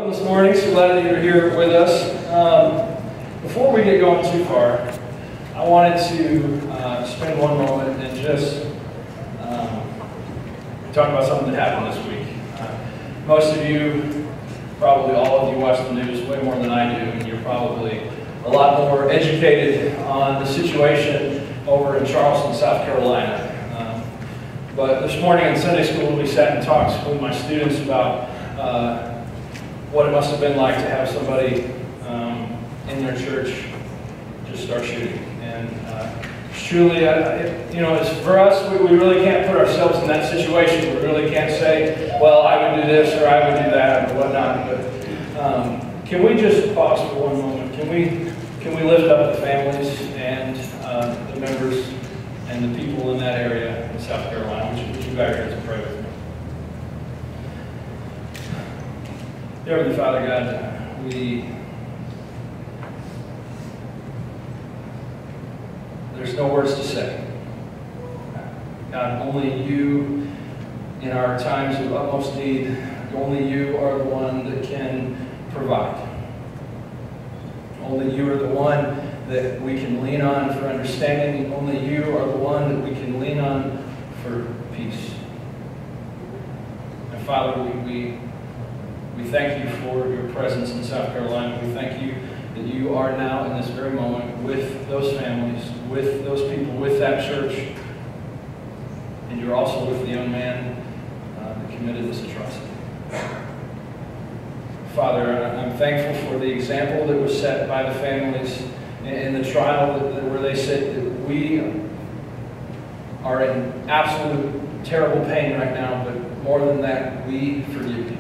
Welcome this morning. So glad that you're here with us. Before we get going too far, I wanted to spend one moment and just talk about something that happened this week. Most of you, probably all of you, watch the news way more than I do, and you're probably a lot more educated on the situation over in Charleston, South Carolina. But this morning in Sunday school, we sat and talked with my students about what it must have been like to have somebody in their church just start shooting. And truly, it's for us, we really can't put ourselves in that situation. We really can't say, well, I would do this or I would do that or whatnot. But can we just pause for one moment? Can we lift up the families and the members and the people in that area in South Carolina? Would you bow your heads and pray with me? Dear Heavenly Father, God, there's no words to say. God, only you in our times of utmost need, only you are the one that can provide. Only you are the one that we can lean on for understanding. Only you are the one that we can lean on for peace. And Father, we thank you for your presence in South Carolina. We thank you that you are now in this very moment with those families, with those people, with that church. And you're also with the young man that committed this atrocity. Father, I'm thankful for the example that was set by the families in the trial where they said that we are in absolute terrible pain right now, but more than that, we forgive you.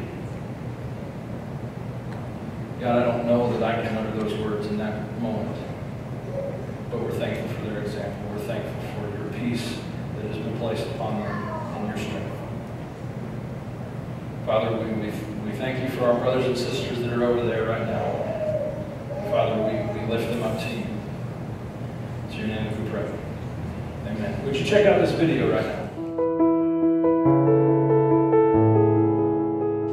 God, I don't know that I can utter those words in that moment, but we're thankful for their example. We're thankful for your peace that has been placed upon them and your strength. Father, we thank you for our brothers and sisters that are over there right now. Father, we lift them up to you. It's your name we pray. Amen. Would you check out this video right now?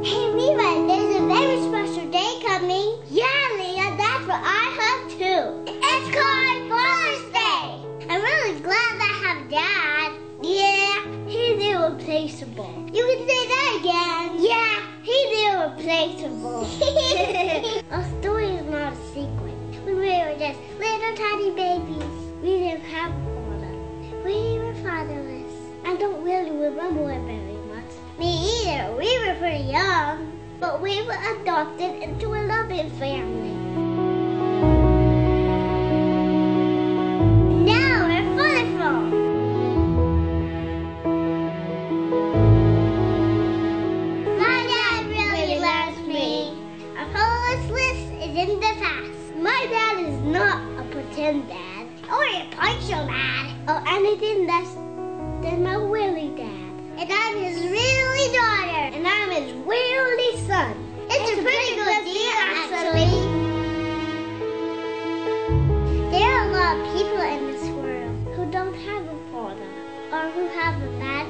Hey, Levi, there's a very special day coming. Yeah, Leah, that's what I heard too. It's called Father's Day. I'm really glad I have Dad. Yeah, he's irreplaceable. You can say that again. Yeah, he's irreplaceable. Our story is not a secret. When we were just little tiny babies, we didn't have a father. We were fatherless. I don't really remember it very much. Me either. We were pretty young. But we were adopted into a loving family. Now we're Fatherfull. My dad really loves me. Our Fatherless list is in the past. My dad is not a pretend dad, or a partial dad, or anything less than my really dad. And I'm his really daughter, and I'm his really son. It's a pretty good deal, actually. There are a lot of people in this world who don't have a father, or who have a bad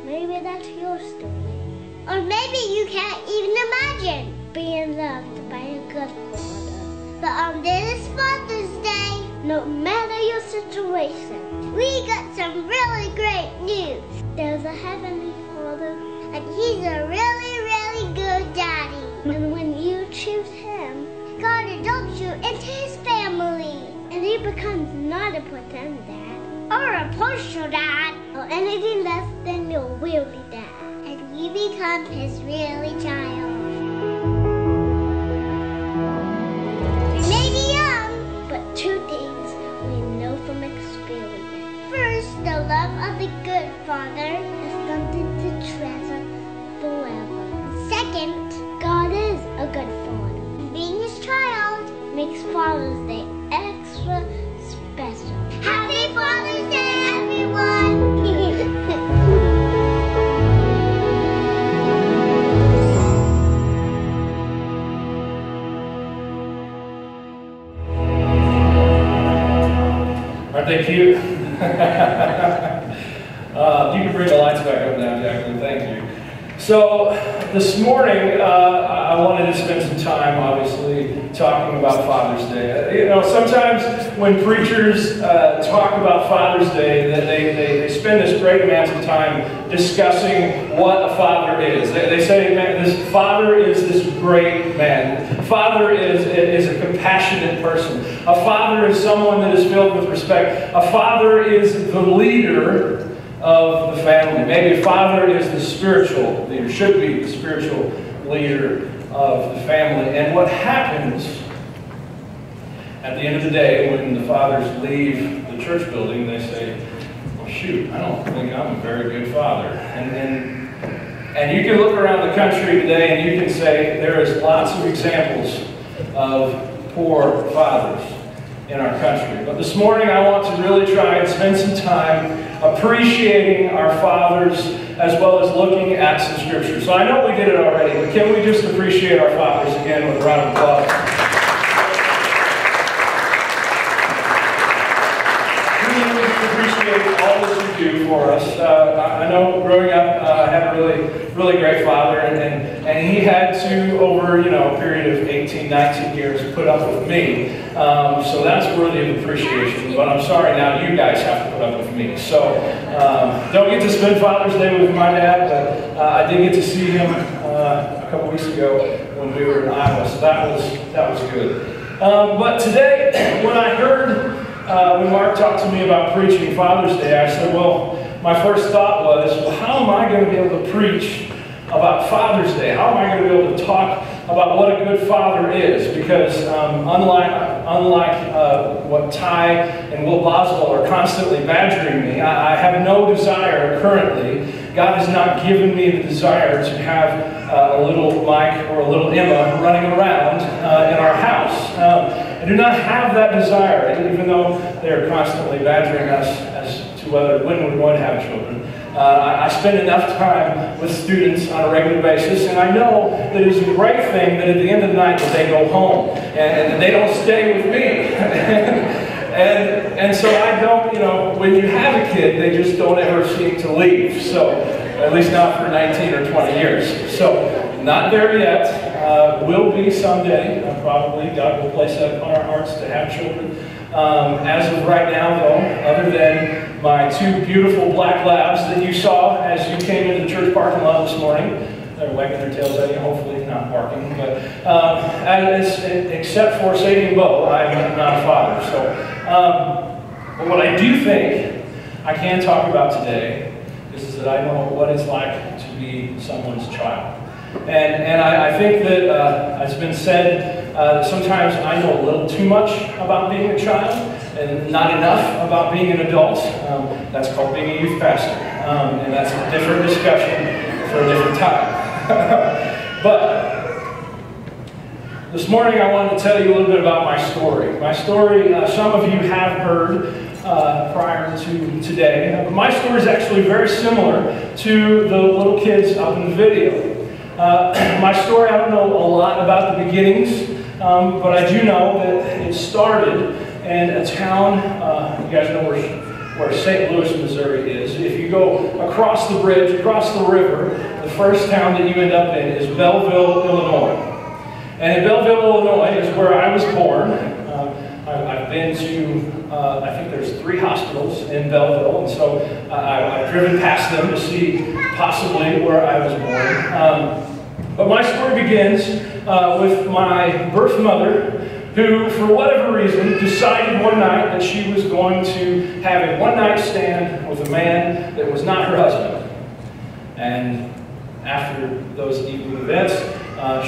maybe that's your story. Or maybe you can't even imagine being loved by a good father. But on this Father's Day, no matter your situation, we got some really great news. There's a Heavenly Father, and He's a really, really good daddy. And when you choose Him, God adopts you into His family. And He becomes not a pretend dad, or a partial dad, or anything less than your really dad. And you become His really child. We may be young, but two things we know from experience. First, the love of the good Father is something to treasure forever. Second, God is a good Father. Being His child makes Father's Day extra special. Happy Father's Day, everyone! Aren't they cute? You can bring the lights back up now, Jacqueline. Thank you. So this morning, I wanted to spend some time, obviously, talking about Father's Day. You know, sometimes when preachers talk about Father's Day, they spend this great amount of time discussing what a father is. They say, man, this father is this great man. Father is a compassionate person. A father is someone that is filled with respect. A father is the leader of the family. Maybe a father is the spiritual leader, should be the spiritual leader of the family. And what happens at the end of the day when the fathers leave the church building, they say, well, shoot, I don't think I'm a very good father. And you can look around the country today and you can say there is lots of examples of poor fathers in our country. But this morning I want to really try and spend some time appreciating our fathers as well as looking at some scripture. So I know we did it already, but can we just appreciate our fathers again with a round of applause? We appreciate all that you do for us. I know growing up I had a really great father, and he had to, over a period of 18, 19 years, put up with me. So that's worthy of appreciation. But I'm sorry now you guys have to put up with me. So don't get to spend Father's Day with my dad, but I did get to see him a couple weeks ago when we were in Iowa. So that was good. But today, when I heard when Mark talked to me about preaching Father's Day, I said, well, my first thought was, well, how am I going to be able to preach about Father's Day? How am I going to be able to talk about what a good father is? Because unlike what Ty and Will Boswell are constantly badgering me, I have no desire currently. God has not given me the desire to have a little Mike or a little Emma running around in our house. I do not have that desire, even though they're constantly badgering us as to when we're going to have children. I spend enough time with students on a regular basis, and I know that it's a great thing that at the end of the night that they go home and they don't stay with me. and so I don't, when you have a kid, they just don't ever seem to leave. So, at least not for 19 or 20 years. So, not there yet. Will be someday. Probably God will place that upon our hearts to have children. As of right now, though, other than my two beautiful black labs that you saw as you came into the church parking lot this morning, they're wagging their tails at you, hopefully not barking, but except for Sadie and Bo, I'm not a father. So, but what I do think I can talk about today is that I know what it's like to be someone's child. And I think that it's been said sometimes I know a little too much about being a child and not enough about being an adult. That's called being a youth pastor. And that's a different discussion for a different time. But this morning I wanted to tell you a little bit about my story. My story, some of you have heard prior to today. But my story is actually very similar to the little kids up in the video. My story, I don't know a lot about the beginnings, but I do know that it started in a town, you guys know where St. Louis, Missouri is. If you go across the bridge, across the river, the first town that you end up in is Belleville, Illinois. And in Belleville, Illinois is where I was born. I've been to, I think there's 3 hospitals in Belleville, and so I've driven past them to see possibly where I was born. But my story begins with my birth mother, who, for whatever reason, decided one night that she was going to have a one-night stand with a man that was not her husband. And after those evening events,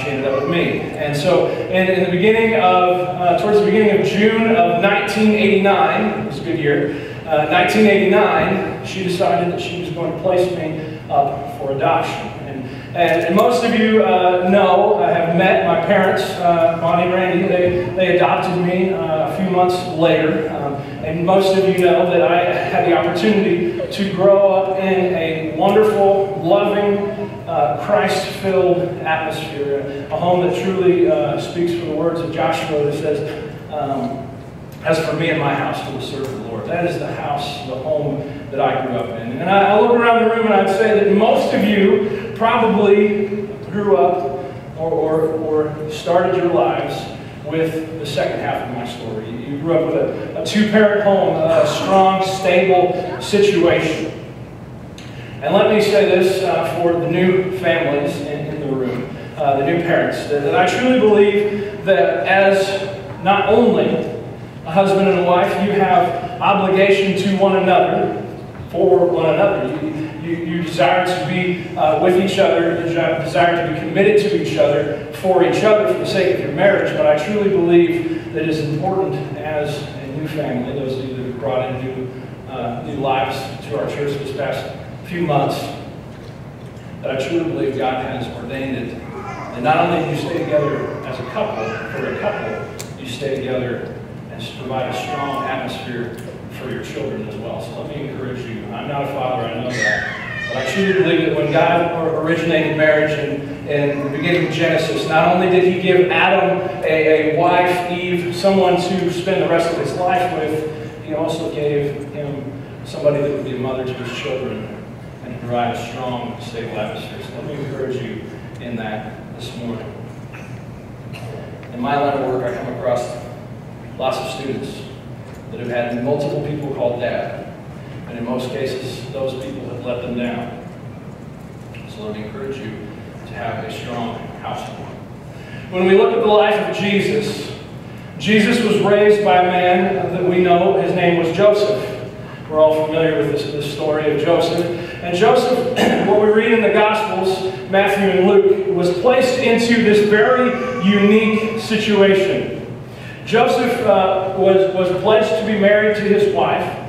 she ended up with me. And so, in the beginning of, towards the beginning of June of 1989, it was a good year, 1989, she decided that she was going to place me up for adoption. And most of you know, I have met my parents, Bonnie and Randy. They adopted me a few months later. And most of you know that I had the opportunity to grow up in a wonderful, loving, Christ-filled atmosphere. A home that truly speaks for the words of Joshua that says, as for me and my house, we will serve the Lord. That is the house, the home that I grew up in. And I look around the room and I'd say that most of you probably grew up or started your lives with the second half of my story. You grew up with a two-parent home, a strong, stable situation. And let me say this for the new families in the room, the new parents, that I truly believe that as not only a husband and a wife, you have obligation to one another, for one another. You desire to be with each other, you desire to be committed to each other, for each other, for the sake of your marriage. But I truly believe that it is important as a new family, those of you that have brought in new lives to our church this past few months, that I truly believe God has ordained it. And not only do you stay together as a couple, for a couple, you stay together and provide a strong atmosphere for your children as well. So let me encourage you. I'm not a father, I know that. But I truly believe that when God originated marriage in the beginning of Genesis, not only did He give Adam a wife, Eve, someone to spend the rest of his life with, He also gave him somebody that would be a mother to his children and provide a strong, stable atmosphere. So let me encourage you in that this morning. In my line of work, I come across lots of students that have had multiple people called dad. And in most cases, those people have let them down. So let me encourage you to have a strong household. When we look at the life of Jesus, Jesus was raised by a man that we know, his name was Joseph. We're all familiar with this story of Joseph. And Joseph, what we read in the Gospels, Matthew and Luke, was placed into this very unique situation. Joseph was pledged to be married to his wife.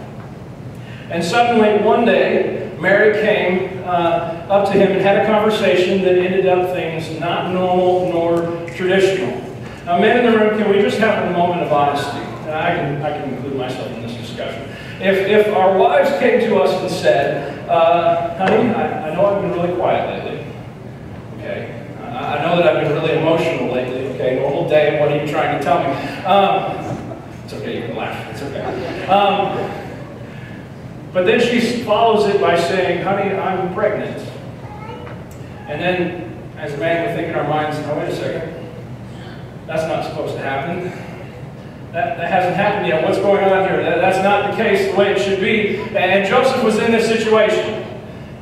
And suddenly, one day, Mary came up to him and had a conversation that ended up things not normal nor traditional. Now, men in the room, can we just have a moment of honesty? And I can include myself in this discussion. If our wives came to us and said, honey, I know I've been really quiet lately. Okay. I know that I've been really emotional lately. Okay, normal day, what are you trying to tell me? It's okay, you can laugh. It's okay. But then she follows it by saying, honey, I'm pregnant. And then, as a man, we think in our minds, oh, wait a second. That's not supposed to happen. That hasn't happened yet. What's going on here? That's not the case the way it should be. And Joseph was in this situation.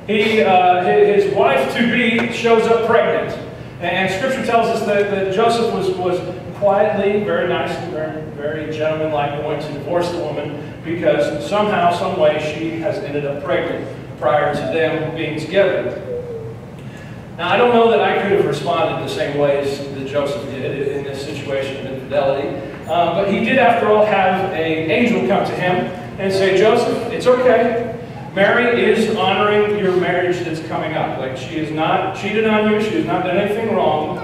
His wife-to-be shows up pregnant. And Scripture tells us that Joseph was quietly, very nice, and very gentlemanlike, going to divorce the woman because somehow, some way, she has ended up pregnant prior to them being together. Now, I don't know that I could have responded the same ways that Joseph did in this situation of infidelity. But he did, after all, have an angel come to him and say, Joseph, it's okay. Mary is honoring your marriage that's coming up. Like, she has not cheated on you. She has not done anything wrong.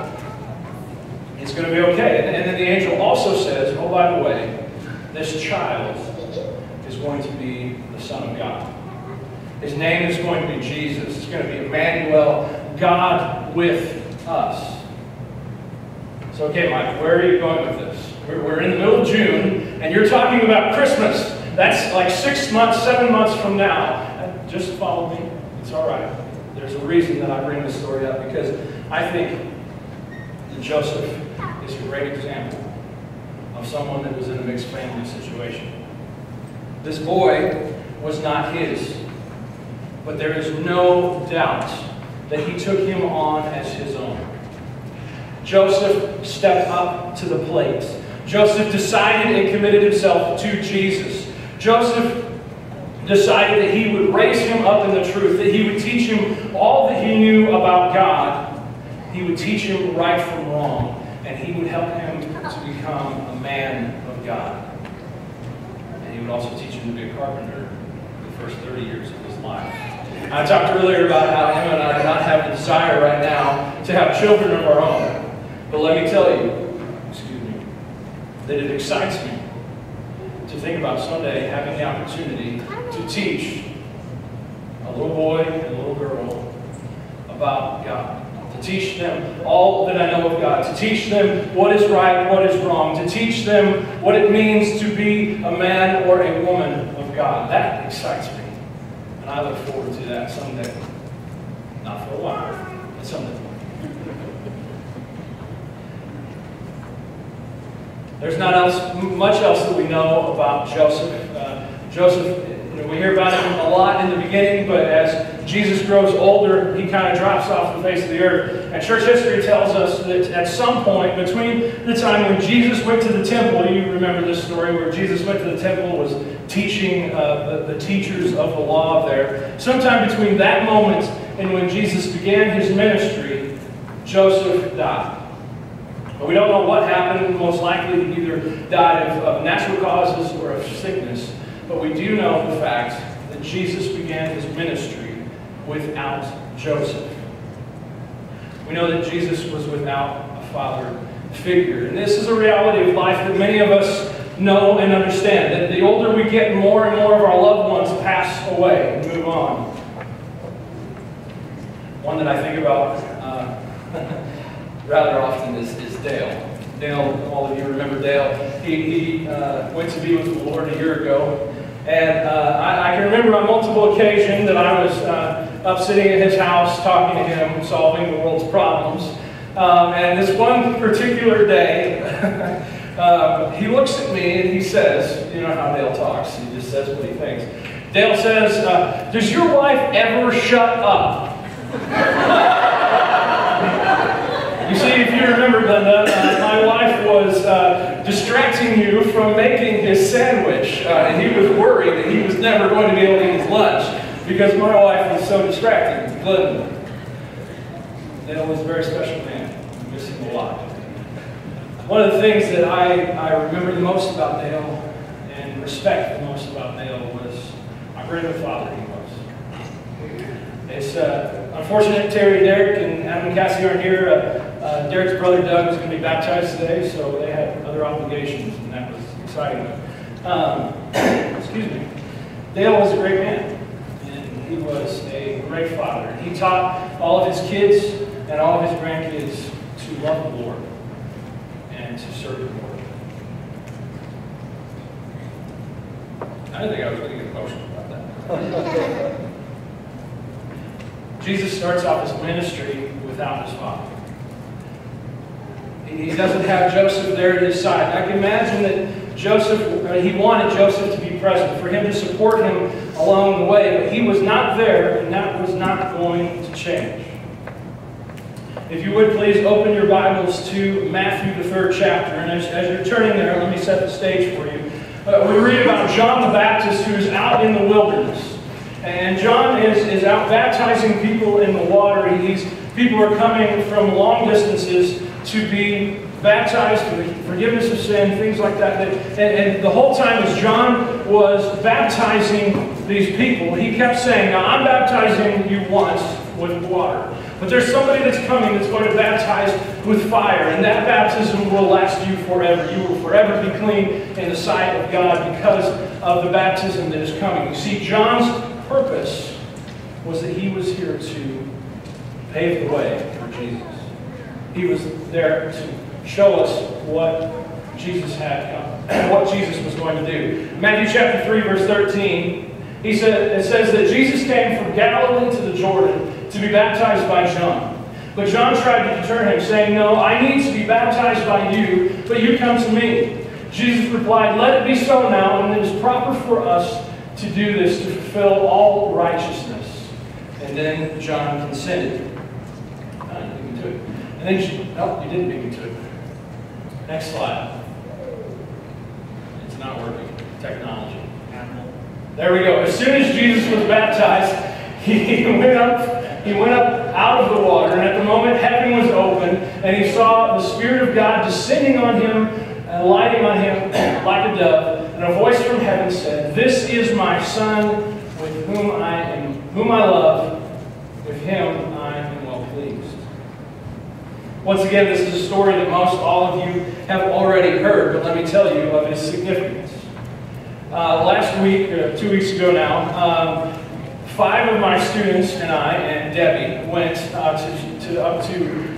It's going to be okay. And then the angel also says, oh, by the way, this child is going to be the Son of God. His name is going to be Jesus. It's going to be Emmanuel, God with us. So, okay, Mike, where are you going with this? We're in the middle of June, and you're talking about Christmas. That's like 6 months, 7 months from now. Just follow me. It's all right. There's a reason that I bring this story up, because I think that Joseph is a great example of someone that was in a mixed family situation. This boy was not his, but there is no doubt that he took him on as his own. Joseph stepped up to the plate. Joseph decided and committed himself to Jesus. Joseph decided that he would raise him up in the truth, that he would teach him all that he knew about God. He would teach him right from wrong, and he would help him to become a man of God. And he would also teach him to be a carpenter the first 30 years of his life. I talked earlier about how him and I do not have the desire right now to have children of our own. But let me tell you, that it excites me to think about someday having the opportunity to teach a little boy and a little girl about God. To teach them all that I know of God. To teach them what is right, what is wrong. To teach them what it means to be a man or a woman of God. That excites me. And I look forward to that someday. Not for a while. Something. There's not much else that we know about Joseph. Joseph, we hear about him a lot in the beginning, but as Jesus grows older, he kind of drops off the face of the earth. And church history tells us that at some point between the time when Jesus went to the temple, you remember this story where Jesus went to the temple, was teaching the teachers of the law there. Sometime between that moment and when Jesus began his ministry, Joseph died. But we don't know what happened. Most likely he either died of natural causes or of sickness. But we do know the fact that Jesus began his ministry without Joseph. We know that Jesus was without a father figure. And this is a reality of life that many of us know and understand. That the older we get, more and more of our loved ones pass away and move on. One that I think about rather often is Dale. Dale, all of you remember Dale. He went to be with the Lord a year ago. And I can remember on multiple occasions that I was up sitting at his house talking to him, solving the world's problems. And this one particular day, he looks at me and he says, you know how Dale talks, he just says what he thinks. Dale says, does your wife ever shut up? You see, if you remember, Glenda, my wife was distracting you from making his sandwich. And he was worried that he was never going to be able to eat his lunch because my wife was so distracting. Glenda. Dale was a very special man. I miss him a lot. One of the things that I remember the most about Dale and respect the most about Dale was how great of a father he was. It's unfortunate Terry, Derek, and Adam and Cassie aren't here. Derek's brother Doug was going to be baptized today, so they had other obligations, and that was exciting. Excuse me. Dale was a great man, and he was a great father. He taught all of his kids and all of his grandkids to love the Lord and to serve the Lord. I didn't think I was going to get emotional about that. Jesus starts off his ministry without his father. He doesn't have Joseph there at his side. I can imagine that he wanted Joseph to be present, for him to support him along the way, but he was not there, and that was not going to change. If you would please open your Bibles to Matthew, the 3rd chapter, and as you're turning there, let me set the stage for you. We read about John the Baptist, who is out in the wilderness. And John is out baptizing people in the water. People are coming from long distances to be baptized for the forgiveness of sin, things like that. And the whole time as John was baptizing these people, he kept saying, now I'm baptizing you once with water. But there's somebody that's coming that's going to baptize with fire. And that baptism will last you forever. You will forever be clean in the sight of God because of the baptism that is coming. You see, John's purpose was that he was here to pave the way for Jesus. He was there to show us what Jesus had come, what Jesus was going to do. Matthew chapter 3, verse 13, it says that Jesus came from Galilee to the Jordan to be baptized by John. But John tried to deter him, saying, no, I need to be baptized by you, but you come to me. Jesus replied, let it be so now, and it is proper for us to do this to fulfill all righteousness. And then John consented. And then no, you didn't beat me to it. Next slide. It's not working. Technology. There we go. As soon as Jesus was baptized, he went up out of the water, and at the moment heaven was open, and he saw the Spirit of God descending on him and lighting on him like a dove. And a voice from heaven said, this is my Son, with whom I love. With him I am well pleased. Once again, this is a story that most all of you have already heard, but let me tell you of its significance. Last week, 2 weeks ago now, 5 of my students and I and Debbie went up to,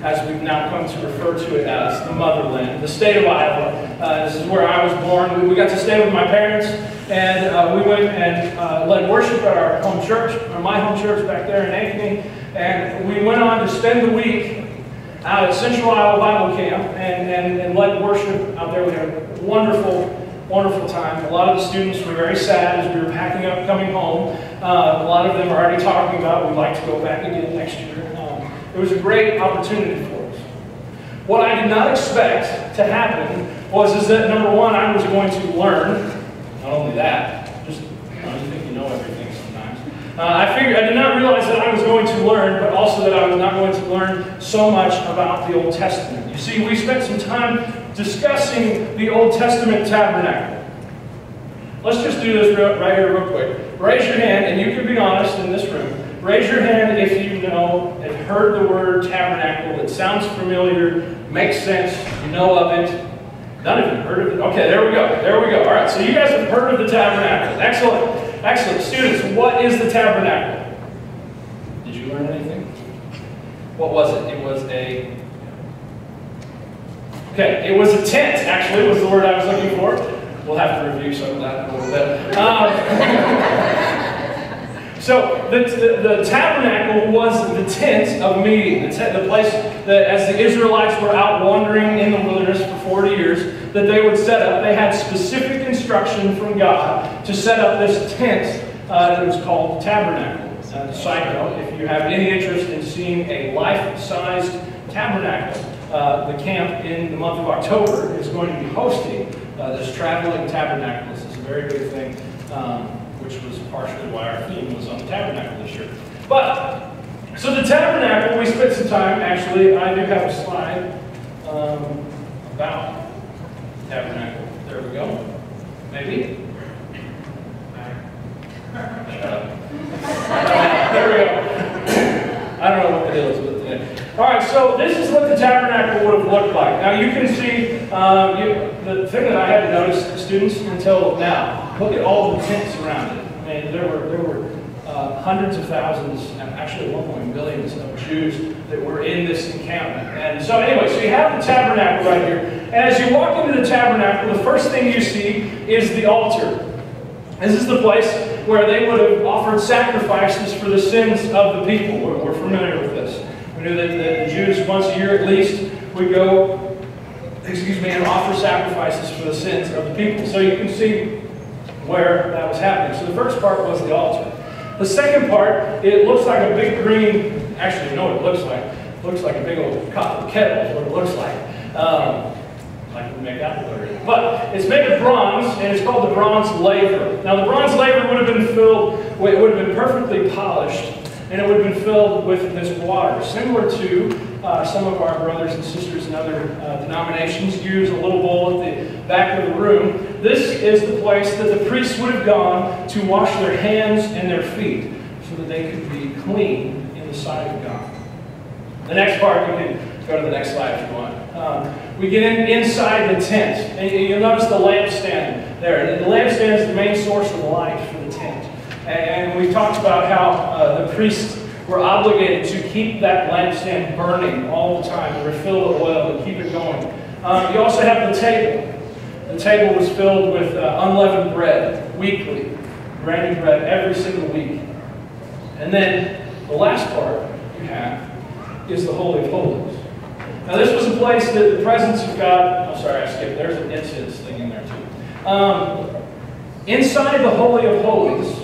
as we've now come to refer to it as, the motherland, the state of Iowa. This is where I was born. We got to stay with my parents, and we went and led worship at our home church, or my home church back there in Ankeny. And we went on to spend the week out at Central Iowa Bible Camp and led worship out there. We had a wonderful time. A lot of the students were very sad as we were packing up coming home. A lot of them are already talking about we'd like to go back again next year. It was a great opportunity for us. What I did not expect to happen is that, number one, I was going to learn. Not only that, just you think you know everything sometimes. I did not realize that I was going to learn, but also that I was not going to learn so much about the Old Testament. You see, we spent some time discussing the Old Testament tabernacle. Let's just do this right here real quick. Raise your hand, and you can be honest in this room. Raise your hand if you know and heard the word tabernacle. It sounds familiar, makes sense, you know of it. None of you heard of it? Okay, there we go. There we go. All right, so you guys have heard of the tabernacle. Excellent. Excellent. Students, what is the tabernacle? Did you learn anything? What was it? It was a... Okay, it was a tent, actually, was the word I was looking for. We'll have to review some of that in a little bit. So the tabernacle was the tent of meeting, the place that as the Israelites were out wandering in the wilderness for 40 years, that they would set up. They had specific instruction from God to set up this tent that was called the tabernacle. Side note, if you have any interest in seeing a life-sized tabernacle, the camp in the month of October is going to be hosting this traveling tabernacle. This is a very big thing. Which was partially why our theme was on the tabernacle this year. But, so the tabernacle, we spent some time, actually, I do have a slide about tabernacle. There we go. Maybe? Shut up. There we go. I don't know what the deal is with today. All right, so this is what the tabernacle would have looked like. Now you can see, the thing that I had to notice, students, until now, look at all the tents around it. I mean, there were hundreds of thousands, and actually at one point millions of Jews that were in this encampment. And so anyway, so you have the tabernacle right here. And as you walk into the tabernacle, the first thing you see is the altar. This is the place where they would have offered sacrifices for the sins of the people. We're familiar with this. We knew that the Jews once a year at least would go, and offer sacrifices for the sins of the people. So you can see where that was happening. So the first part was the altar. The second part, it looks like a big green, actually you know what it looks like. It looks like a big old copper kettle is what it looks like. Like we make apple butter. But it's made of bronze, and it's called the bronze laver. Now the bronze laver would have been filled, it would have been perfectly polished, and it would have been filled with this water, similar to some of our brothers and sisters in other denominations use a little bowl at the back of the room. This is the place that the priests would have gone to wash their hands and their feet so that they could be clean in the sight of God. The next part, you can go to the next slide if you want. We get inside the tent, and you'll notice the lampstand there. The lampstand is the main source of light for the tent. And we talked about how the priests were obligated to keep that lampstand burning all the time, to refill the oil and keep it going. You also have the table. The table was filled with unleavened bread weekly, brand new bread every single week. And then the last part you have is the Holy of Holies. Now this was a place that the presence of God, I'm sorry I skipped, there's an incense thing in there too. Inside the Holy of Holies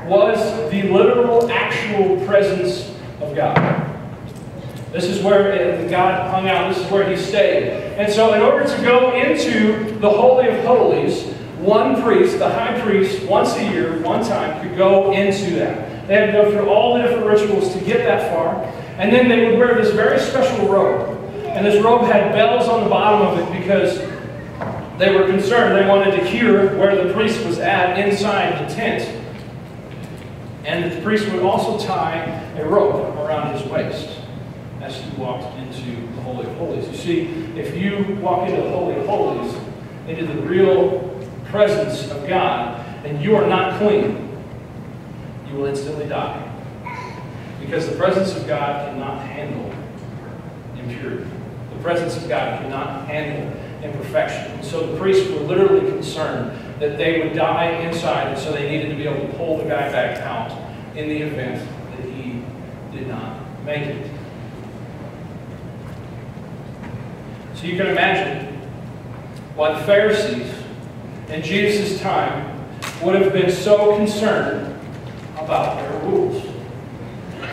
was the literal, actual presence of God. This is where God hung out. This is where He stayed. And so in order to go into the Holy of Holies, one priest, the high priest, once a year, one time, could go into that. They had to go through all the different rituals to get that far. And then they would wear this very special robe. And this robe had bells on the bottom of it because they were concerned. They wanted to hear where the priest was at inside the tent. And the priest would also tie a rope around his waist as he walked into the Holy of Holies. You see, if you walk into the Holy of Holies, into the real presence of God, and you are not clean, you will instantly die. Because the presence of God cannot handle impurity. The presence of God cannot handle imperfection. And so the priests were literally concerned that they would die inside, and so they needed to be able to pull the guy back out in the event that he did not make it. So you can imagine why the Pharisees in Jesus' time would have been so concerned about their rules.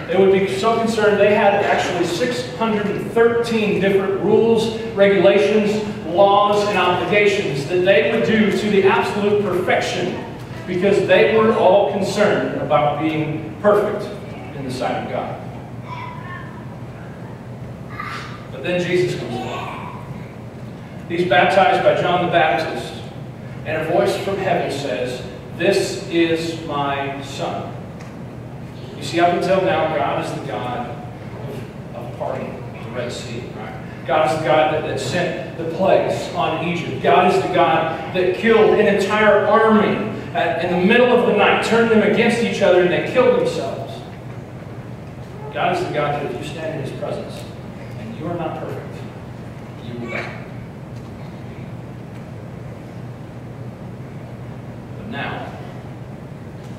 They would be so concerned. They had actually 613 different rules, regulations, laws, and obligations that they would do to the absolute perfection because they were all concerned about being perfect in the sight of God. But then Jesus comes along. He's baptized by John the Baptist, and a voice from heaven says, "This is my Son." You see, up until now, God is the God of parting the Red Sea. Right? God is the God that sent the plagues on Egypt. God is the God that killed an entire army in the middle of the night, turned them against each other, and they killed themselves. God is the God that if you stand in His presence and you are not perfect, you will die. But now,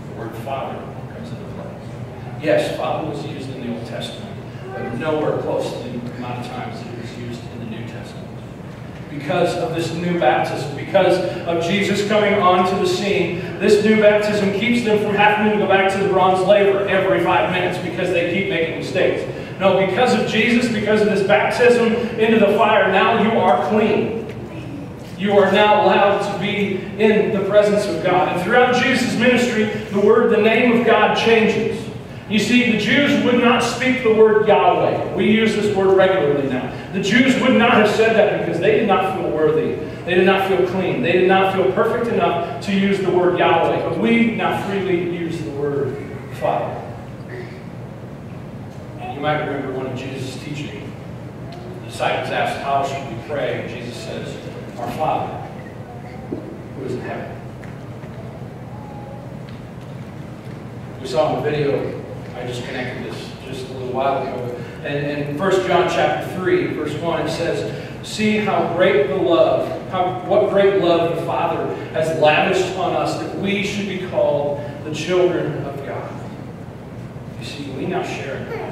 the word Father comes into play. Yes, Father was used in the Old Testament, but nowhere close to the amount of times that it was used in the New Testament. Because of this new baptism, because of Jesus coming onto the scene, this new baptism keeps them from having to go back to the bronze laver every 5 minutes because they keep making mistakes. No, because of Jesus, because of this baptism into the fire, now you are clean. You are now allowed to be in the presence of God. And throughout Jesus' ministry, the name of God changes. You see, the Jews would not speak the word Yahweh. We use this word regularly now. The Jews would not have said that because they did not feel worthy. They did not feel clean. They did not feel perfect enough to use the word Yahweh. But we now freely use the word Father. You might remember one of Jesus' teaching. The disciples asked, "How should we pray?" And Jesus says, "Our Father, who is in heaven." We saw in the video, I just connected this just a little while ago. And in 1 John chapter 3, verse 1, it says, "See how great the love, what great love the Father has lavished on us, that we should be called the children of God." You see, we now share in that.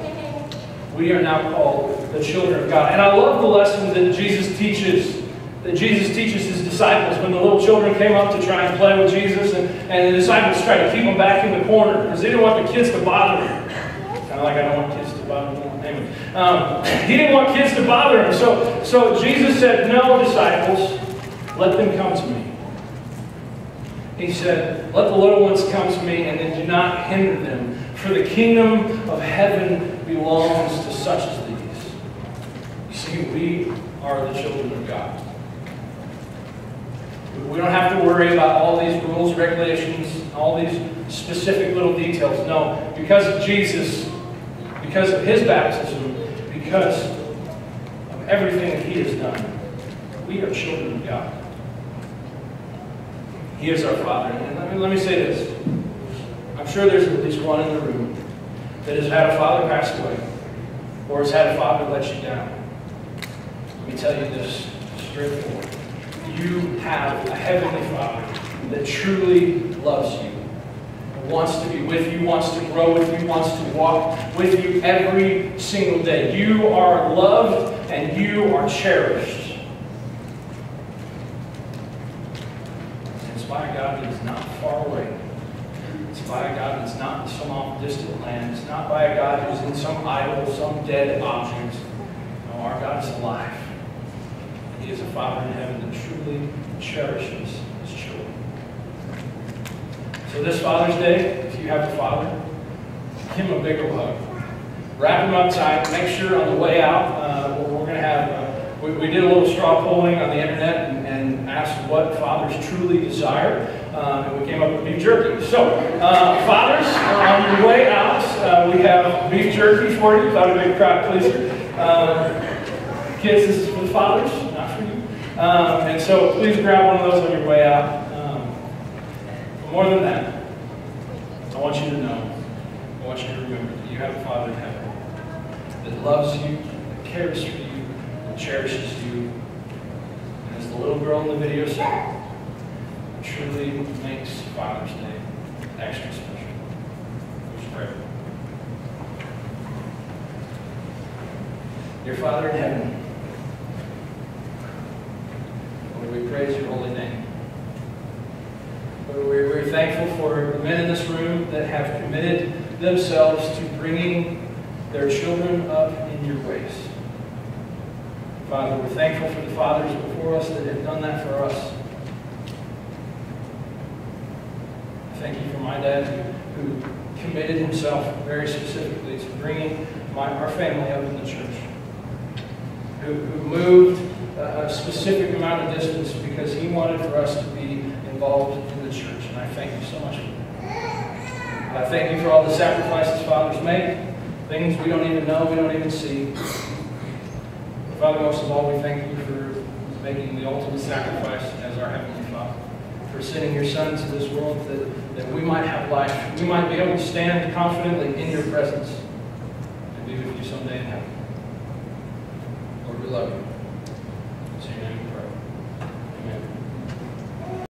We are now called the children of God. And I love the lesson that Jesus teaches his disciples when the little children came up to try and play with Jesus, and the disciples tried to keep them back in the corner because they didn't want the kids to bother him. Kind of like I don't want kids to bother me. He didn't want kids to bother him. So Jesus said, "No, disciples, let them come to me." He said, "Let the little ones come to me, and then do not hinder them, for the kingdom of heaven belongs to such as these." You see, we are the children of God. We don't have to worry about all these rules, regulations, all these specific little details. No, because of Jesus, because of His baptism, because of everything that He has done, we are children of God. He is our Father. And let me say this. I'm sure there's at least one in the room that has had a father pass away, or has had a father let you down. Let me tell you this straightforward. You have a heavenly Father that truly loves you, wants to be with you, wants to grow with you, wants to walk with you every single day. You are loved and you are cherished. It's by a God that is not far away. It's by a God that's not in some off distant land. It's not by a God who's in some idol, some dead object. No, our God is alive. He is a Father in heaven that truly cherishes His children. So this Father's Day, if you have a father, give him a big hug. Wrap him up tight. Make sure on the way out, we're going to have, we did a little straw polling on the internet and asked what fathers truly desire. And we came up with beef jerky. So, fathers, on your way out, we have beef jerky for you. Thought it'd be a crowd pleaser. Kids, this is for the fathers, not for you. And so please grab one of those on your way out. But more than that, I want you to know, I want you to remember that you have a Father in heaven that loves you, that cares for you, that cherishes you. And as the little girl in the video said, it truly makes Father's Day extra special. Let's pray. Dear Father in heaven, Lord, we praise your holy name. Lord, we're very thankful for the men in this room that have committed themselves to bringing their children up in your ways. Father, we're thankful for the fathers before us that have done that for us. I thank you for my dad who committed himself very specifically to bringing our family up in the church, who moved a specific amount of distance because he wanted for us to be involved in the church. And I thank you so much for that. I thank you for all the sacrifices fathers make, things we don't even know, we don't even see. But Father, most of all, we thank you for making the ultimate sacrifice as our Heavenly Father, for sending your Son to this world that we might have life, we might be able to stand confidently in your presence and be with you someday in heaven. Lord, we love you.